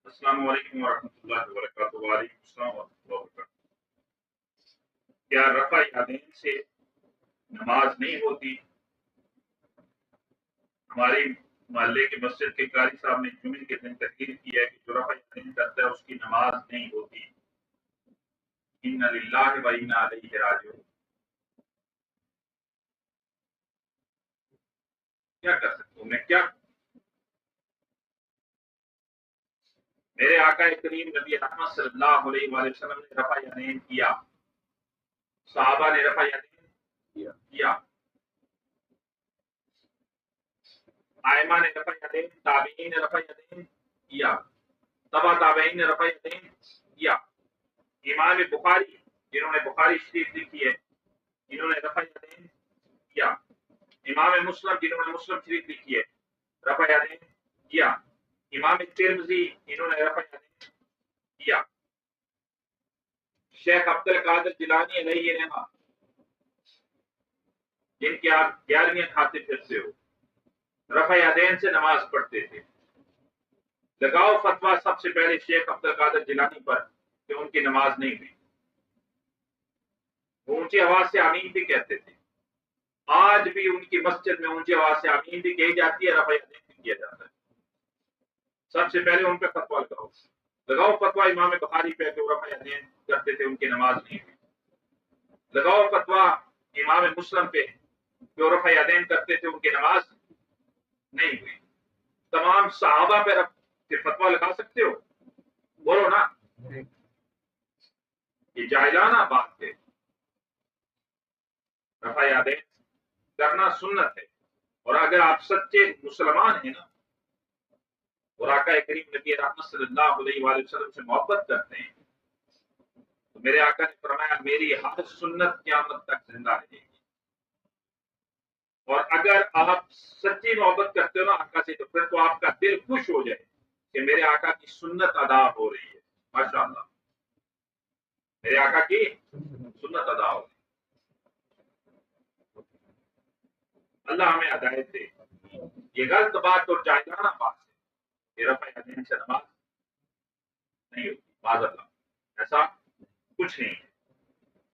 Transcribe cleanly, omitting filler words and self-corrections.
السلام علیکم ورحمۃ اللہ وبرکاتہ۔ وعلیکم السلام ورحمۃ اللہ وبرکاتہ۔ کیا رفع یدین سے نماز نہیں ہوتی؟ ہماری محلے کے مسجد کے قاری صاحب نے جمعے کے دن تحریر کی ہے کہ جو رفع یدین کرتا ہے اس کی نماز نہیں ہوتی۔ انا للہ و انا الیہ راجعون۔ کیا کر سکتا ہوں میں؟ کیا میرے آقا کریم نبی رحمت صلی اللہ علیہ وآلہ وسلم نے رفع یدین کیا، صحابہ نے رفع یدین کیا، ائمہ نے رفع یدین، تابعین نے رفع یدین کیا، تبع تابعین نے رفع یدین کیا۔ امام بخاری جنہوں نے بخاری شریف لکھی ہے انہوں نے رفع یدین کیا۔ امام مسلم جنہوں نے مسلم شریف لکھی ہے رفع یدین کیا۔ امام ترمذی انہوں نے رفع یدین کیا۔ شیخ عبد القادر جیلانی علیہ رحمہ جن کے آپ 11ویں کھاتے پھرتے ہو، رفع یدین سے نماز پڑھتے تھے۔ لگاؤ فتویٰ سب سے پہلے شیخ عبد القادر جیلانی پر کہ ان کی نماز نہیں ہوئی۔ وہ اونچی آواز سے آمین بھی کہتے تھے، آج بھی ان کی مسجد میں اونچی آواز سے آمین بھی کہی جاتی ہے، رفع یدین بھی کیا جاتا ہے۔ سب سے پہلے ان پہ فتویٰ لگاؤ فتویٰ امام بخاری پہ کہ وہ رفع یدین کرتے تھے، ان کی نماز نہیں ہوئی۔ لگاؤ فتویٰ امام مسلم پہ کہ وہ رفع یدین کرتے تھے، ان کی نماز نہیں ہوئی۔ تمام صحابہ پہ فتویٰ لگا سکتے ہو؟ بولو نا، یہ جاہلانہ بات ہے۔ رفع یدین کرنا سنت ہے، اور اگر آپ سچے مسلمان ہیں نا اور آقا کریم نبی رحمت صلی اللہ علیہ وآلہ وسلم سے محبت کرتے ہیں تو میرے آقا نے فرمایا میری ہر سنت قیامت تک زندہ رہے گی۔ اور اگر آپ سچی محبت کرتے ہو نا آقا سے تو پھر تو آپ کا دل خوش ہو جائے کہ میرے آقا کی سنت ادا ہو رہی ہے، ماشاءاللہ میرے آقا کی سنت ادا ہو رہی ہے۔ اللہ ہمیں ہدایت دے۔ یہ غلط بات اور جاہلانہ بات ہے کہ رفع یدین سے نماز نہیں ہوتی، معاذ اللہ، ایسا کچھ نہیں ہے۔